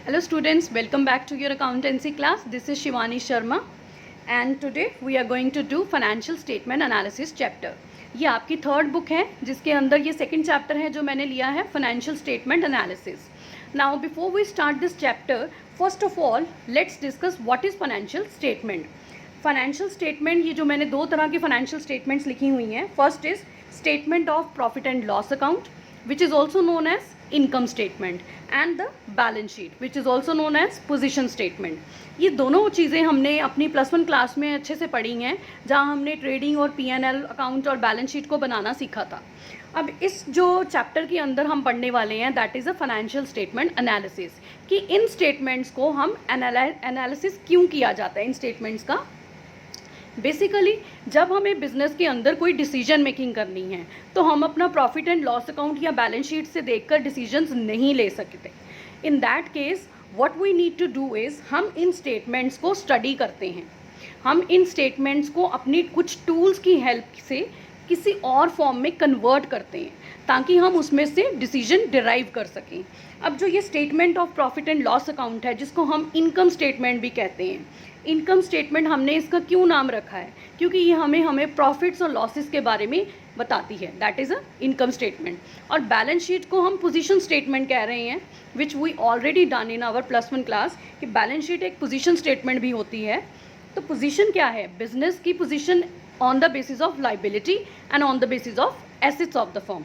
Hello students, welcome back to your accountancy class. This is Shivani Sharma and today we are going to do financial statement analysis chapter. ये आपकी third book है जिसके अंदर ये second chapter है जो मैंने लिया है financial statement analysis. Now before we start this chapter, first of all let's discuss what is financial statement. Financial statement, ये जो मैंने दो तरह की फाइनेंशियल स्टेटमेंट्स लिखी हुई हैं. First is statement of profit and loss account which is also known as income statement and the balance sheet which is also known as position statement. ये दोनों चीज़ें हमने अपनी +1 क्लास में अच्छे से पढ़ी हैं जहाँ हमने ट्रेडिंग और P&L अकाउंट और बैलेंस शीट को बनाना सीखा था. अब इस जो चैप्टर के अंदर हम पढ़ने वाले हैं that is a financial statement analysis, कि इन स्टेटमेंट्स को हम एनालिसिस क्यों किया जाता है इन स्टेटमेंट्स का. बेसिकली जब हमें बिजनेस के अंदर कोई डिसीजन मेकिंग करनी है तो हम अपना प्रॉफिट एंड लॉस अकाउंट या बैलेंस शीट से देखकर डिसीजंस नहीं ले सकते. In that case what we need to do is हम इन स्टेटमेंट्स को स्टडी करते हैं. हम इन स्टेटमेंट्स को अपनी कुछ टूल्स की हेल्प से किसी और फॉर्म में कन्वर्ट करते हैं ताकि हम उसमें से डिसीजन डिराइव कर सकें. अब जो ये statement of profit and loss account है जिसको हम इनकम स्टेटमेंट भी कहते हैं, इनकम स्टेटमेंट हमने इसका क्यों नाम रखा है क्योंकि ये हमें प्रॉफिट्स और लॉसेस के बारे में बताती है, that is a income statement. और बैलेंस शीट को हम पोजीशन स्टेटमेंट कह रहे हैं which we already done in our +1 class कि बैलेंस शीट एक पोजीशन स्टेटमेंट भी होती है. तो पोजीशन क्या है? बिजनेस की position on the basis of liability and on the basis of assets of the firm.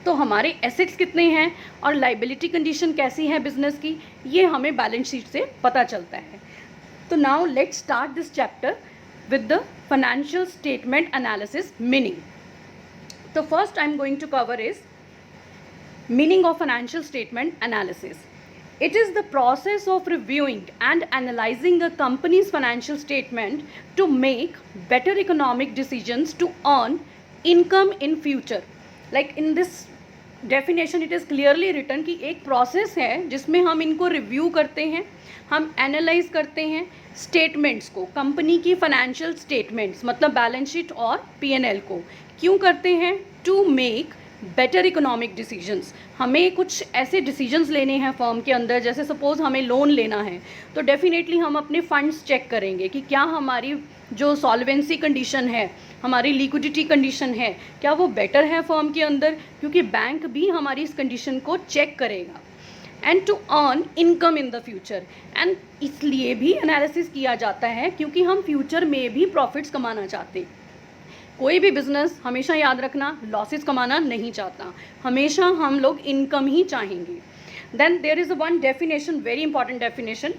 तो हमारे एसेट्स कितने हैं और लाइबिलिटी कंडीशन कैसी है बिजनेस की, ये हमें बैलेंस शीट से पता चलता है. तो now let's start this chapter with the financial statement analysis meaning. तो first I am going to cover is meaning of financial statement analysis. It is the process of reviewing and analyzing a company's financial statement to make better economic decisions to earn income in future. Like in this definition it is clearly written कि एक process है जिसमें हम इनको review करते हैं, हम analyse करते हैं स्टेटमेंट्स को, कंपनी की फाइनेंशियल स्टेटमेंट्स मतलब बैलेंस शीट और P&L को. क्यों करते हैं? To make better economic decisions. हमें कुछ ऐसे डिसीजंस लेने हैं फर्म के अंदर, जैसे सपोज़ हमें लोन लेना है तो डेफिनेटली हम अपने फंड्स चेक करेंगे कि क्या हमारी जो सॉल्वेंसी कंडीशन है, हमारी लिक्विडिटी कंडीशन है, क्या वो बेटर है फर्म के अंदर, क्योंकि बैंक भी हमारी इस कंडीशन को चेक करेगा. And to earn income in the future. And इसलिए भी एनालिसिस किया जाता है क्योंकि हम फ्यूचर में भी प्रॉफिट्स कमाना चाहते हैं. कोई भी बिजनेस हमेशा याद रखना लॉसेस कमाना नहीं चाहता, हमेशा हम लोग इनकम ही चाहेंगे. Then there is one definition, very important definition.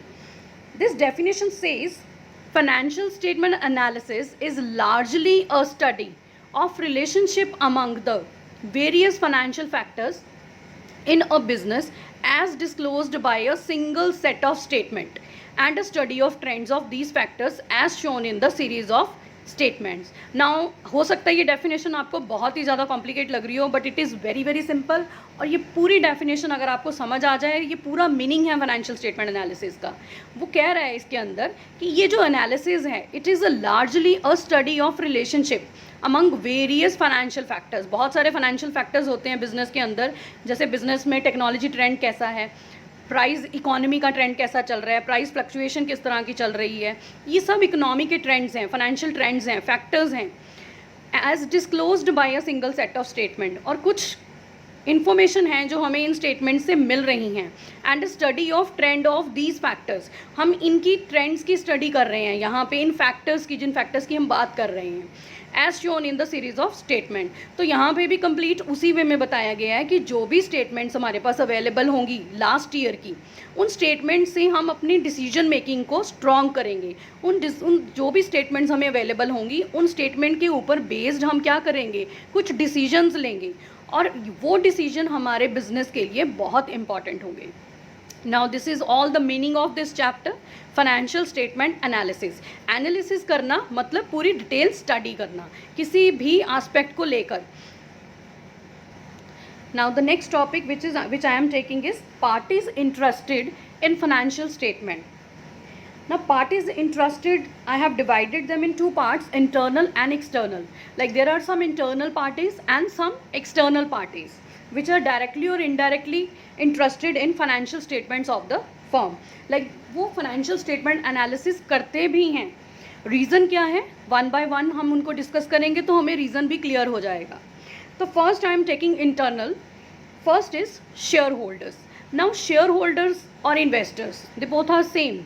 This definition says financial statement analysis is largely a study of relationship among the various financial factors in a business as disclosed by a single set of statement and a study of trends of these factors as shown in the series of statements. Now हो सकता है ये definition आपको बहुत ही ज़्यादा complicate लग रही हो but it is very very simple. और ये पूरी डेफिनेशन अगर आपको समझ आ जाए, ये पूरा मीनिंग है फाइनेंशियल स्टेटमेंट एनालिसिस का. वो कह रहा है इसके अंदर कि ये जो एनालिसिस है it is a largely a study of relationship among various financial factors. बहुत सारे फाइनेंशियल फैक्टर्स होते हैं बिजनेस के अंदर, जैसे बिजनेस में टेक्नोलॉजी ट्रेंड कैसा है, प्राइस इकोनॉमी का ट्रेंड कैसा चल रहा है, प्राइस फ्लक्चुएशन किस तरह की चल रही है, ये सब इकोनॉमी के ट्रेंड्स हैं, फाइनेंशियल ट्रेंड्स हैं, फैक्टर्स हैं as disclosed by a single set of statement. और कुछ इन्फॉर्मेशन है जो हमें इन स्टेटमेंट से मिल रही हैं. And study of trend of these factors, हम इनकी ट्रेंड्स की स्टडी कर रहे हैं यहाँ पे, इन फैक्टर्स की, जिन फैक्टर्स की हम बात कर रहे हैं as shown in the series of statement. तो यहाँ पे भी कंप्लीट उसी वे में बताया गया है कि जो भी स्टेटमेंट्स हमारे पास अवेलेबल होंगी लास्ट ईयर की, उन स्टेटमेंट से हम अपनी डिसीजन मेकिंग को स्ट्रॉन्ग करेंगे. उन जो भी स्टेटमेंट्स हमें अवेलेबल होंगी उन स्टेटमेंट के ऊपर बेस्ड हम क्या करेंगे, कुछ डिसीजंस लेंगे और वो डिसीजन हमारे बिजनेस के लिए बहुत इंपॉर्टेंट होंगे. Now this is all the meaning of this chapter, financial statement analysis. Analysis करना मतलब पूरी डिटेल स्टडी करना किसी भी एस्पेक्ट को लेकर. Now the next topic which I am taking is parties interested in financial statement. Now parties interested, I have divided them in two parts, internal and external. Like there are some internal parties and some external parties. which are directly or indirectly interested in financial statements of the firm. Like वो financial statement analysis करते भी हैं. Reason क्या है, one by one हम उनको discuss करेंगे तो हमें रीज़न भी क्लियर हो जाएगा. तो first I am taking internal. First is share holders. Now share holders और investors they both are same.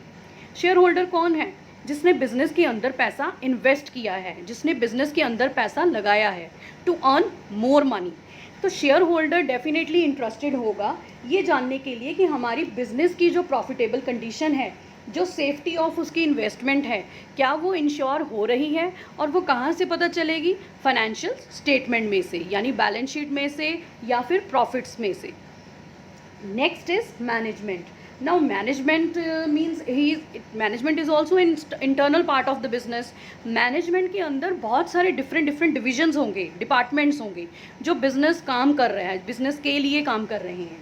Share holder कौन है? जिसने बिजनेस के अंदर पैसा इन्वेस्ट किया है, जिसने बिजनेस के अंदर पैसा लगाया है टू अर्न मोर मनी. तो शेयर होल्डर डेफिनेटली इंटरेस्टेड होगा ये जानने के लिए कि हमारी बिजनेस की जो प्रॉफिटेबल कंडीशन है, जो सेफ्टी ऑफ उसकी इन्वेस्टमेंट है, क्या वो इंश्योर हो रही है, और वो कहाँ से पता चलेगी? फाइनेंशियल स्टेटमेंट में से, यानी बैलेंस शीट में से या फिर प्रॉफिट्स में से. Next is management. Now management management is also an internal part of the business. Management के अंदर बहुत सारे different divisions होंगे, departments होंगे जो business काम कर रहे हैं, business के लिए काम कर रहे हैं.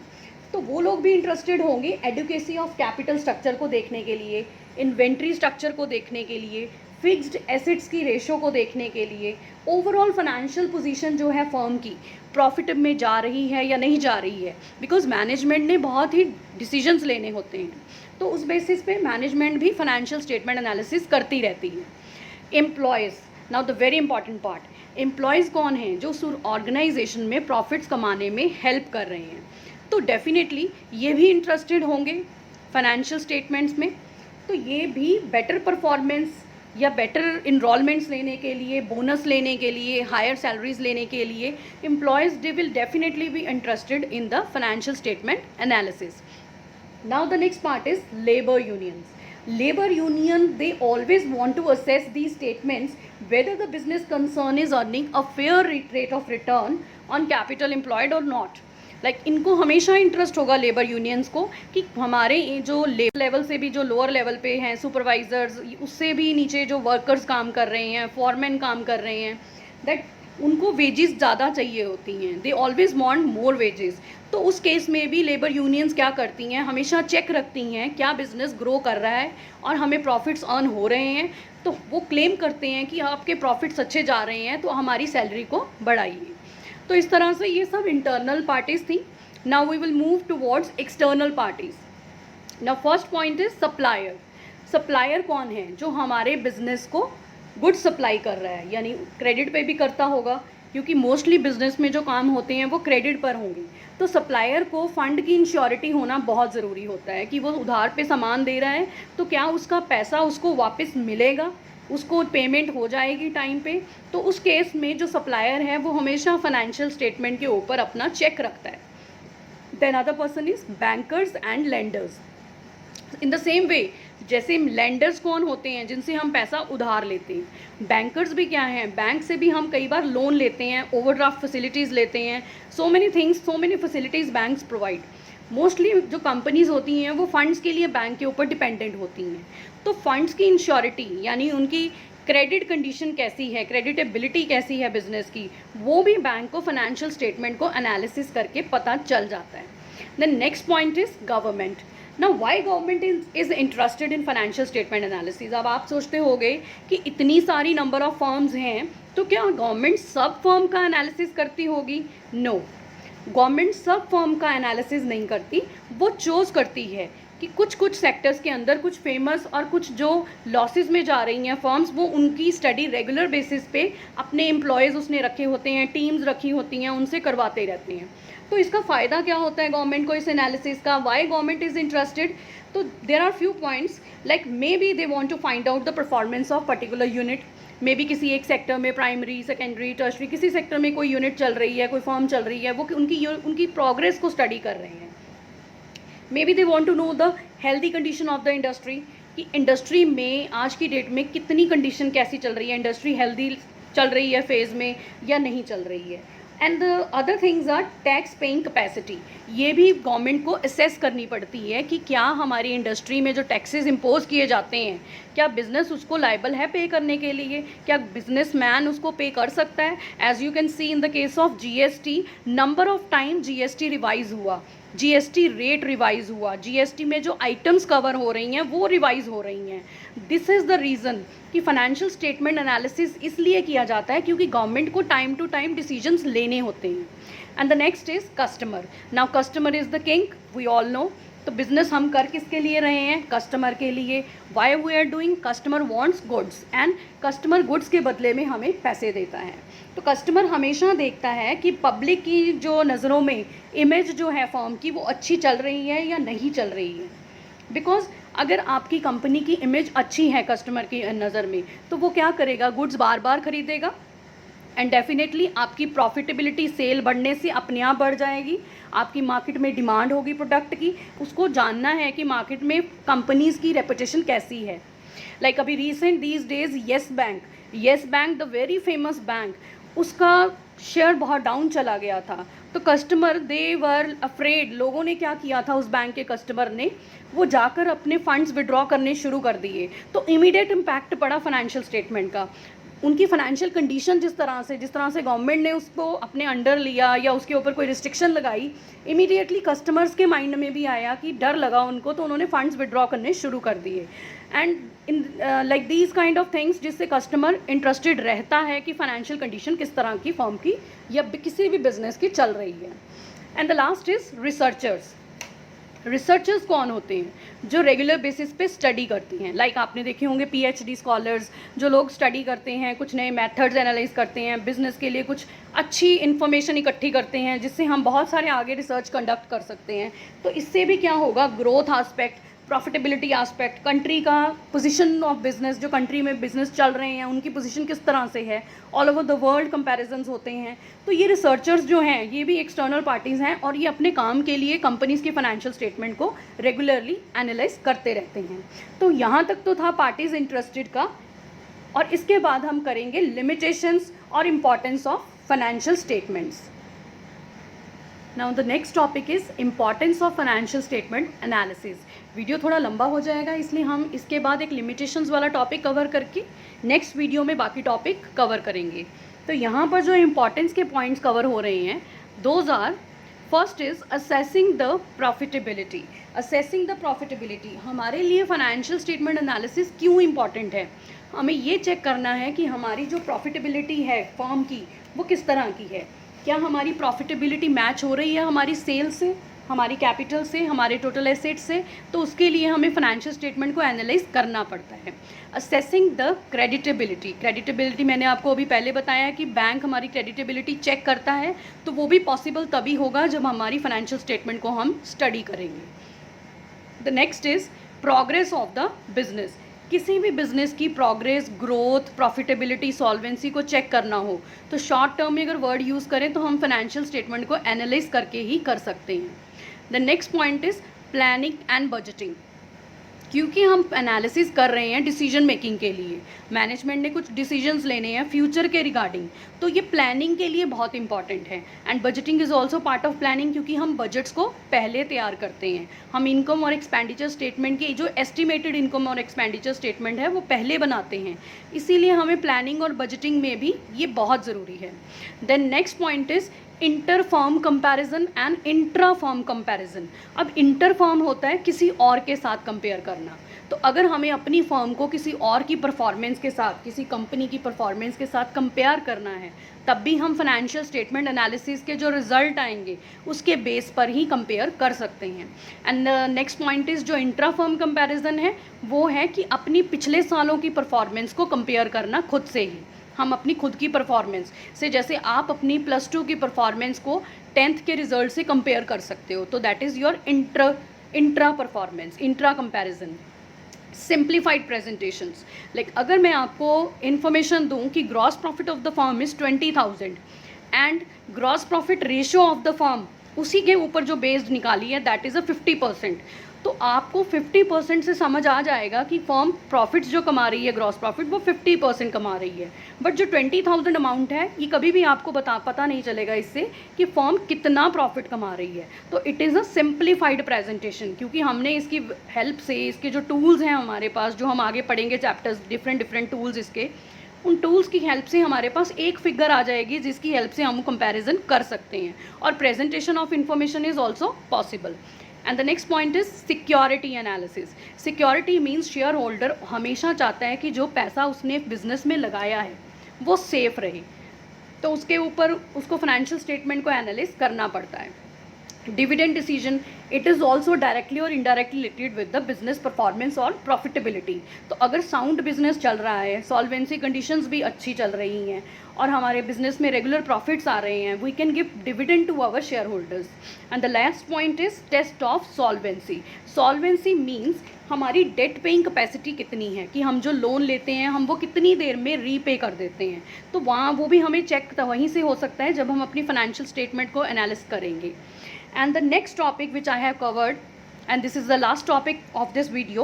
तो वो लोग भी इंटरेस्टेड होंगे एडुकेसी ऑफ कैपिटल स्ट्रक्चर को देखने के लिए, इन्वेंट्री स्ट्रक्चर को देखने के लिए, फिक्स्ड एसेट्स की रेशो को देखने के लिए, ओवरऑल फाइनेंशियल पोजीशन जो है फर्म की प्रॉफिट में जा रही है या नहीं जा रही है, बिकॉज मैनेजमेंट ने बहुत ही डिसीजंस लेने होते हैं. तो उस बेसिस पे मैनेजमेंट भी फाइनेंशियल स्टेटमेंट एनालिसिस करती रहती है. Employees, now the very important part. Employees कौन हैं? जो उस ऑर्गेनाइजेशन में प्रॉफिट्स कमाने में हेल्प कर रहे हैं. तो डेफिनेटली ये भी इंटरेस्टेड होंगे फाइनेंशियल स्टेटमेंट्स में. तो ये भी बेटर परफॉर्मेंस या बेटर इनरोलमेंट्स लेने के लिए, बोनस लेने के लिए, हायर सैलरीज लेने के लिए employees they will definitely be interested in the financial statement analysis. Now the next part is labour unions. Labor union, they always want to assess these statements whether the business concern is earning a fair rate of return on capital employed or not. इनको हमेशा interest होगा labour unions को कि हमारे जो level से भी जो लोअर लेवल पे हैं, सुपरवाइजर्स, उससे भी नीचे जो वर्कर्स काम कर रहे हैं, फॉरमैन काम कर रहे हैं, दैट उनको वेजेस ज़्यादा चाहिए होती हैं. They always want more wages. तो उस केस में भी लेबर यूनियंस क्या करती हैं? हमेशा चेक रखती हैं क्या बिज़नेस ग्रो कर रहा है और हमें प्रॉफिट्स अर्न हो रहे हैं. तो वो क्लेम करते हैं कि आपके प्रॉफिट्स अच्छे जा रहे हैं तो हमारी सैलरी को बढ़ाइए. तो इस तरह से ये सब इंटरनल पार्टीज़ थी. Now we will move towards external parties. Now first point is supplier. Supplier कौन है? जो हमारे बिजनेस को गुड सप्लाई कर रहा है, यानी क्रेडिट पे भी करता होगा क्योंकि मोस्टली बिजनेस में जो काम होते हैं वो क्रेडिट पर होंगे. तो सप्लायर को फ़ंड की इंश्योरिटी होना बहुत ज़रूरी होता है कि वो उधार पे सामान दे रहा है तो क्या उसका पैसा उसको वापस मिलेगा, उसको पेमेंट हो जाएगी टाइम पे. तो उस केस में जो सप्लायर है वो हमेशा फाइनेंशियल स्टेटमेंट के ऊपर अपना चेक रखता है. Then other person is bankers and lenders. In the same way जैसे लेंडर्स कौन होते हैं? जिनसे हम पैसा उधार लेते हैं. बैंकर्स भी क्या हैं? बैंक से भी हम कई बार लोन लेते हैं, ओवरड्राफ्ट फैसिलिटीज़ लेते हैं. So many things, so many facilities banks provide. Mostly जो कंपनीज़ होती हैं वो फंड्स के लिए बैंक के ऊपर डिपेंडेंट होती हैं. तो फंड्स की इंश्योरिटी यानी उनकी क्रेडिट कंडीशन कैसी है, क्रेडिटेबिलिटी कैसी है बिजनेस की, वो भी बैंक को फाइनेंशियल स्टेटमेंट को एनालिसिस करके पता चल जाता है. Then next point is government. ना why government is interested in financial statement analysis. अब आप सोचते होंगे कि इतनी सारी नंबर ऑफ फर्म्स हैं तो क्या गवर्नमेंट सब फर्म का एनालिसिस करती होगी? नो, गवर्नमेंट सब फर्म का एनालिसिस नहीं करती. वो चूज़ करती है कि कुछ सेक्टर्स के अंदर कुछ फेमस और कुछ जो लॉसेस में जा रही हैं फर्म्स, वो उनकी स्टडी रेगुलर बेसिस पे अपने एम्प्लॉयज़ उसने रखे होते हैं, टीम्स रखी होती हैं, उनसे करवाते रहते हैं. तो इसका फ़ायदा क्या होता है गवर्नमेंट को इस एनालिसिस का? Why government is interested? तो there are few points like may B they want to find out the performance of particular unit. May be किसी एक सेक्टर में, प्राइमरी, सेकेंडरी, टर्शरी, किसी सेक्टर में कोई यूनिट चल रही है, कोई फर्म चल रही है, वो उनकी प्रोग्रेस को स्टडी कर रहे हैं. May be they want to know the healthy condition of the industry कि इंडस्ट्री में आज की डेट में कितनी कंडीशन कैसी चल रही है, इंडस्ट्री हेल्दी चल रही है फेज़ में या नहीं चल रही है. And the other things are tax paying capacity. ये भी गवर्नमेंट को असेस करनी पड़ती है कि क्या हमारी इंडस्ट्री में जो टैक्सेस इम्पोज किए जाते हैं क्या बिज़नेस उसको लायबल है पे करने के लिए, क्या बिजनेसमैन उसको पे कर सकता है. As you can see in the case of GST, number of time GST revise हुआ, जीएसटी रेट रिवाइज हुआ, जीएसटी में जो आइटम्स कवर हो रही हैं वो रिवाइज हो रही हैं. दिस इज़ द रीज़न कि फाइनेंशियल स्टेटमेंट एनालिसिस इसलिए किया जाता है क्योंकि गवर्नमेंट को टाइम टू टाइम डिसीजंस लेने होते हैं. And the next is customer. Now customer is the king, we all know. तो बिजनेस हम कर किसके लिए रहे हैं? कस्टमर के लिए. Why we are doing? Customer wants goods and customer goods के बदले में हमें पैसे देता है. तो कस्टमर हमेशा देखता है कि पब्लिक की जो नज़रों में इमेज जो है फर्म की वो अच्छी चल रही है या नहीं चल रही है. बिकॉज अगर आपकी कंपनी की इमेज अच्छी है कस्टमर की नज़र में तो वो क्या करेगा? गुड्स बार बार खरीदेगा एंड डेफिनेटली आपकी प्रॉफिटेबिलिटी सेल बढ़ने से अपने आप बढ़ जाएगी. आपकी मार्केट में डिमांड होगी प्रोडक्ट की. उसको जानना है कि मार्केट में कंपनीज़ की रेपुटेशन कैसी है. लाइक अभी recent these days yes bank the very famous bank, उसका शेयर बहुत डाउन चला गया था. तो कस्टमर दे वर अफ्रेड. लोगों ने क्या किया था? उस बैंक के कस्टमर ने वो जाकर अपने फंड्स विड्रॉ करने शुरू कर दिए. तो इमीडिएट इम्पैक्ट पड़ा फाइनेंशियल स्टेटमेंट का. उनकी फाइनेंशियल कंडीशन जिस तरह से गवर्नमेंट ने उसको अपने अंडर लिया या उसके ऊपर कोई रिस्ट्रिक्शन लगाई, इमीडिएटली कस्टमर्स के माइंड में भी आया कि डर लगा उनको, तो उन्होंने फंड्स विड्रॉ करने शुरू कर दिए. And in like these kind of things, जिससे कस्टमर इंटरेस्टेड रहता है कि फाइनेंशियल कंडीशन किस तरह की फर्म की या किसी भी बिजनेस की चल रही है. And the last is researchers. Researchers कौन होते हैं? जो रेगुलर बेसिस पे स्टडी करती हैं. लाइक आपने देखे होंगे PhD स्कॉलर्स, जो लोग स्टडी करते हैं, कुछ नए मेथड्स एनालाइज करते हैं, बिजनेस के लिए कुछ अच्छी इन्फॉर्मेशन इकट्ठी करते हैं जिससे हम बहुत सारे आगे रिसर्च कंडक्ट कर सकते हैं. तो इससे भी क्या होगा? Growth aspect, profitability aspect, country का पोजीशन ऑफ बिजनेस, जो कंट्री में बिजनेस चल रहे हैं उनकी पोजीशन किस तरह से है, all over the world comparisons होते हैं. तो ये रिसर्चर्स जो हैं ये भी एक्सटर्नल पार्टीज़ हैं और ये अपने काम के लिए कंपनीज़ के फाइनेंशियल स्टेटमेंट को रेगुलरली एनालाइज करते रहते हैं. तो यहाँ तक तो था पार्टीज़ इंटरेस्टेड का. और इसके बाद हम करेंगे लिमिटेशंस और importance of financial statements. Now the next topic is importance of financial statement analysis. Video थोड़ा लंबा हो जाएगा, इसलिए हम इसके बाद एक लिमिटेशंस वाला टॉपिक कवर करके नेक्स्ट वीडियो में बाकी टॉपिक कवर करेंगे. तो यहाँ पर जो इम्पॉर्टेंस के पॉइंट्स कवर हो रहे हैं, those are, first is assessing the profitability. Assessing the profitability हमारे लिए फाइनेंशियल स्टेटमेंट एनालिसिस क्यों इम्पॉर्टेंट है? हमें ये चेक करना है कि हमारी जो प्रॉफिटेबिलिटी है फर्म की वो किस तरह की है. क्या हमारी प्रॉफिटेबिलिटी मैच हो रही है हमारी सेल से, हमारी कैपिटल से, हमारे टोटल एसेट से? तो उसके लिए हमें फाइनेंशियल स्टेटमेंट को एनालाइज करना पड़ता है. Assessing the creditability. क्रेडिटेबिलिटी मैंने आपको अभी पहले बताया कि बैंक हमारी क्रेडिटेबिलिटी चेक करता है, तो वो भी पॉसिबल तभी होगा जब हमारी फाइनेंशियल स्टेटमेंट को हम स्टडी करेंगे. The next is progress of the business. किसी भी बिजनेस की प्रोग्रेस, ग्रोथ, प्रॉफिटेबिलिटी, सॉल्वेंसी को चेक करना हो तो शॉर्ट टर्म में अगर वर्ड यूज़ करें तो हम फाइनेंशियल स्टेटमेंट को एनालाइज करके ही कर सकते हैं. The next point is planning and budgeting. क्योंकि हम एनालिसिस कर रहे हैं डिसीजन मेकिंग के लिए, मैनेजमेंट ने कुछ डिसीजंस लेने हैं फ्यूचर के रिगार्डिंग, तो ये प्लानिंग के लिए बहुत इंपॉर्टेंट है. And budgeting is also part of planning, क्योंकि हम बजट्स को पहले तैयार करते हैं. हम इनकम और एक्सपेंडिचर स्टेटमेंट की जो एस्टिमेटेड इनकम और एक्सपेंडिचर स्टेटमेंट है वो पहले बनाते हैं. इसीलिए हमें प्लानिंग और बजटिंग में भी ये बहुत ज़रूरी है. Then next point is inter firm comparison and intra firm comparison. अब इंटर फर्म होता है किसी और के साथ कंपेयर करना. तो अगर हमें अपनी फर्म को किसी और की परफॉर्मेंस के साथ, किसी कंपनी की परफॉर्मेंस के साथ कंपेयर करना है, तब भी हम फाइनेंशियल स्टेटमेंट एनालिसिस के जो रिजल्ट आएंगे उसके बेस पर ही कंपेयर कर सकते हैं. एंड नेक्स्ट पॉइंट इज़ जो इंट्रा फर्म कंपैरिजन है वो है कि अपनी पिछले सालों की परफॉर्मेंस को कंपेयर करना खुद से ही. हम अपनी खुद की परफॉर्मेंस से, जैसे आप अपनी +2 की परफॉर्मेंस को 10th के रिजल्ट से कंपेयर कर सकते हो, तो that is your intra performance, intra comparison. Simplified presentations. Like अगर मैं आपको इन्फॉर्मेशन दूं कि gross profit of the firm is 20,000 and gross profit ratio of the firm उसी के ऊपर जो बेस्ड निकाली है दैट इज़ 50%, तो आपको 50% से समझ आ जाएगा कि फर्म प्रॉफिट्स जो कमा रही है, ग्रॉस प्रॉफिट, वो 50% कमा रही है. बट जो 20,000 अमाउंट है ये कभी भी आपको पता नहीं चलेगा इससे कि फर्म कितना प्रॉफिट कमा रही है. तो it is a simplified presentation, क्योंकि हमने इसकी हेल्प से, इसके जो टूल्स हैं हमारे पास, जो हम आगे पढ़ेंगे चैप्टर्स, डिफरेंट टूल्स, इसके उन टूल्स की हेल्प से हमारे पास एक फिगर आ जाएगी जिसकी हेल्प से हम कंपैरिजन कर सकते हैं. और presentation of information is also possible. And the next point is security analysis. Security means share holder हमेशा चाहता है कि जो पैसा उसने बिजनेस में लगाया है वो सेफ रहे. तो उसके ऊपर उसको फाइनेंशियल स्टेटमेंट को एनालिस करना पड़ता है। Dividend decision, it is also directly और indirectly related with the business performance और प्रॉफिटेबिलिटी। तो अगर साउंड बिजनेस चल रहा है, सॉल्वेंसी कंडीशंस भी अच्छी चल रही हैं और हमारे बिजनेस में रेगुलर प्रॉफिट्स आ रहे हैं, we can give dividend to our shareholders. And the last point is test of solvency. Solvency means हमारी डेट पेइंग कैपेसिटी कितनी है, कि हम जो लोन लेते हैं हम वो कितनी देर में रीपे कर देते हैं। तो वहाँ वो भी हमें चेक वहीं से हो सकता है जब हम अपनी फाइनेंशियल स्टेटमेंट को एनालिस करेंगे। And the next topic which I have covered, and this is the last topic of this video,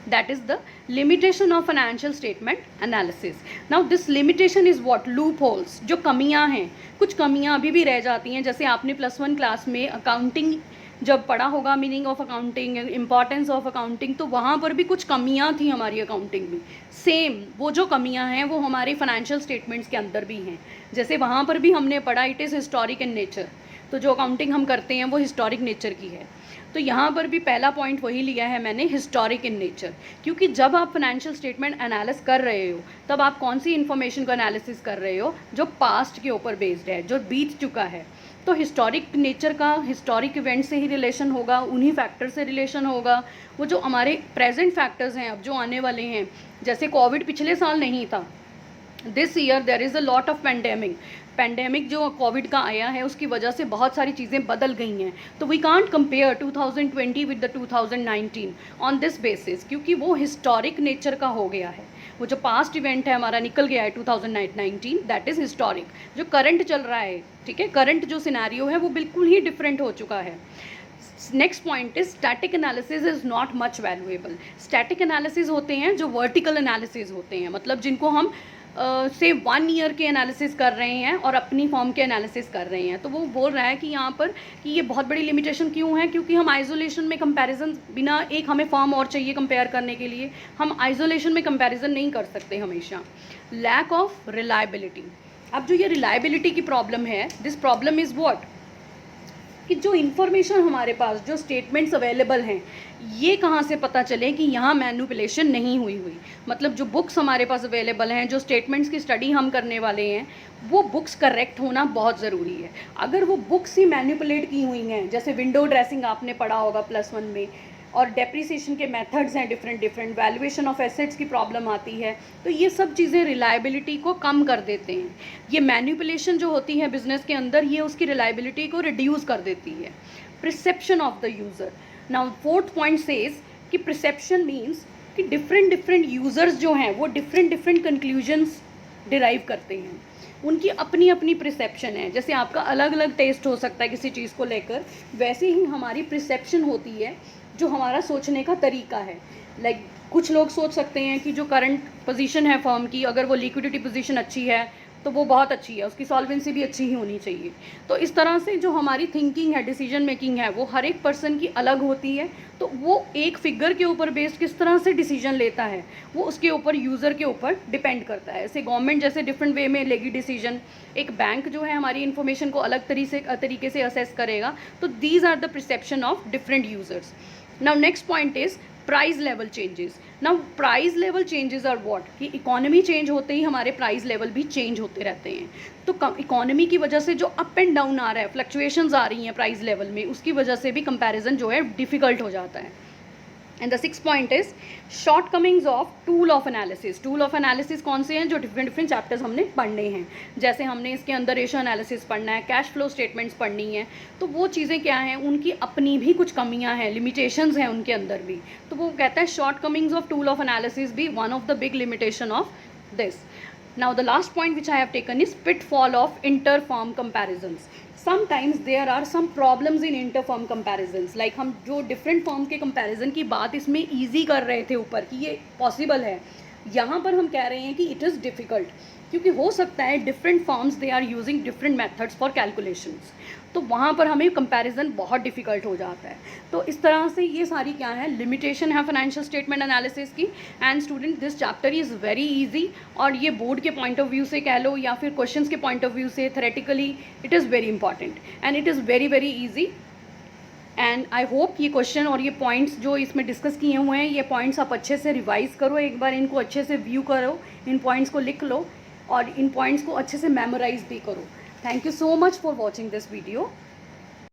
that is the limitation of financial statement analysis. Now this limitation is what? Loopholes, जो कमियां हैं, कुछ कमियां अभी भी रह जाती हैं। जैसे आपने +1 क्लास में अकाउंटिंग जब पढ़ा होगा, meaning of accounting, importance of accounting, तो वहाँ पर भी कुछ कमियां थी हमारी अकाउंटिंग में। सेम वो जो कमियां हैं वो हमारे फाइनेंशियल स्टेटमेंट्स के अंदर भी हैं। जैसे वहाँ पर भी हमने पढ़ा it is historic in nature, तो जो अकाउंटिंग हम करते हैं वो हिस्टोरिक नेचर की है। तो यहाँ पर भी पहला पॉइंट वही लिया है मैंने, हिस्टोरिक इन नेचर, क्योंकि जब आप फाइनेंशियल स्टेटमेंट एनालिस कर रहे हो तब आप कौन सी इन्फॉर्मेशन को एनालिसिस कर रहे हो, जो पास्ट के ऊपर बेस्ड है, जो बीत चुका है। तो हिस्टोरिक नेचर का हिस्टोरिक इवेंट से ही रिलेशन होगा, उन्हीं फैक्टर से रिलेशन होगा। वो जो हमारे प्रेजेंट फैक्टर्स हैं अब जो आने वाले हैं, जैसे कोविड पिछले साल नहीं था, this year there is a lot of pandemic जो कोविड का आया है उसकी वजह से बहुत सारी चीज़ें बदल गई हैं। तो we can't compare 2020 with the 2019 on this basis, क्योंकि वो हिस्टोरिक नेचर का हो गया है। वो जो पास्ट इवेंट है हमारा निकल गया है 2019, दैट इज़ हिस्टोरिक। जो करंट चल रहा है, ठीक है, करंट जो सिनेरियो है वो बिल्कुल ही डिफरेंट हो चुका है। Next point is static analysis is not much valuable. Static analysis होते हैं जो वर्टिकल एनालिसिस होते हैं, मतलब जिनको हम से 1 ईयर के एनालिसिस कर रहे हैं और अपनी फॉर्म के एनालिसिस कर रहे हैं। तो वो बोल रहा है कि यहाँ पर कि ये बहुत बड़ी लिमिटेशन क्यों है, क्योंकि हम आइसोलेशन में कंपैरिजन बिना, एक हमें फॉर्म और चाहिए कंपेयर करने के लिए, हम आइसोलेशन में कंपैरिजन नहीं कर सकते हमेशा। Lack of reliability. अब जो ये रिलायबिलिटी की प्रॉब्लम है, दिस प्रॉब्लम इज़ व्हाट, कि जो इन्फॉर्मेशन हमारे पास, जो स्टेटमेंट्स अवेलेबल हैं, ये कहाँ से पता चले कि यहाँ मैनिपुलेशन नहीं हुई। मतलब जो बुक्स हमारे पास अवेलेबल हैं, जो स्टेटमेंट्स की स्टडी हम करने वाले हैं, वो बुक्स करेक्ट होना बहुत ज़रूरी है। अगर वो बुक्स ही मैनिपुलेट की हुई हैं, जैसे विंडो ड्रेसिंग आपने पढ़ा होगा +1 में, और डेप्रिसिएशन के मेथड्स हैं डिफरेंट, वैल्यूएशन ऑफ एसेट्स की प्रॉब्लम आती है, तो ये सब चीज़ें रिलायबिलिटी को कम कर देते हैं। ये मैनिपुलेशन जो होती है बिजनेस के अंदर, ये उसकी रिलायबिलिटी को रिड्यूस कर देती है। Perception of the user. Now 4th point says कि परसेप्शन मीन्स कि डिफरेंट यूज़र्स जो हैं वो डिफरेंट कंक्लूजन्स डिराइव करते हैं, उनकी अपनी अपनी परसेप्शन है। जैसे आपका अलग अलग टेस्ट हो सकता है किसी चीज़ को लेकर, वैसे ही हमारी परसेप्शन होती है, जो हमारा सोचने का तरीका है। लाइक कुछ लोग सोच सकते हैं कि जो करंट पोजीशन है फर्म की, अगर वो लिक्विडिटी पोजीशन अच्छी है तो वो बहुत अच्छी है, उसकी सॉल्वेंसी भी अच्छी ही होनी चाहिए। तो इस तरह से जो हमारी थिंकिंग है, डिसीजन मेकिंग है, वो हर एक पर्सन की अलग होती है। तो वो एक फिगर के ऊपर बेस्ड किस तरह से डिसीजन लेता है, वो उसके ऊपर, यूज़र के ऊपर डिपेंड करता है। ऐसे गवर्नमेंट जैसे डिफरेंट वे में लेगी डिसीजन, एक बैंक जो है हमारी इन्फॉर्मेशन को अलग तरीके से असेस करेगा। तो these are the perception of different users. Now next point is price level changes. Now price level changes are what, कि इकोनॉमी चेंज होते ही हमारे प्राइस लेवल भी चेंज होते रहते हैं। तो इकोनॉमी की वजह से जो अप एंड डाउन आ रहा है, फ्लक्चुएशंस आ रही हैं प्राइस लेवल में, उसकी वजह से भी कंपैरिजन जो है डिफ़िकल्ट हो जाता है। And the 6th point is shortcomings of tool of analysis. Tool of analysis कौन से हैं, जो डिफरेंट चैप्टर्स हमने पढ़ने हैं। जैसे हमने इसके अंदर रेशियो एनालिसिस पढ़ना है, कैश फ्लो स्टेटमेंट्स पढ़नी है, तो वो चीज़ें क्या हैं, उनकी अपनी भी कुछ कमियां हैं, लिमिटेशंस हैं उनके अंदर भी। तो वो कहता है shortcomings of tool of analysis भी one of the big limitation of this. Now the last point which I have taken is pitfall of inter firm comparisons. Sometimes there are some problems in inter firm comparisons. Like हम जो different firm के comparison की बात इसमें easy कर रहे थे ऊपर कि ये पॉसिबल है, यहाँ पर हम कह रहे हैं कि इट इज़ डिफ़िकल्ट, क्योंकि हो सकता है different firms they are using different methods for calculations, तो वहाँ पर हमें कंपैरिजन बहुत डिफ़िकल्ट हो जाता है। तो इस तरह से ये सारी क्या है, लिमिटेशन है फाइनेंशियल स्टेटमेंट एनालिसिस की। And student this chapter is very easy, और ये बोर्ड के पॉइंट ऑफ व्यू से कह लो या फिर क्वेश्चंस के पॉइंट ऑफ व्यू से, theoretically it is very important and it is very easy. And I hope ये क्वेश्चन और ये पॉइंट्स जो इसमें डिस्कस किए हुए हैं, ये पॉइंट्स आप अच्छे से रिवाइज़ करो, एक बार इनको अच्छे से व्यू करो, इन पॉइंट्स को लिख लो, और इन पॉइंट्स को अच्छे से मेमोराइज भी करो। Thank you so much for watching this video.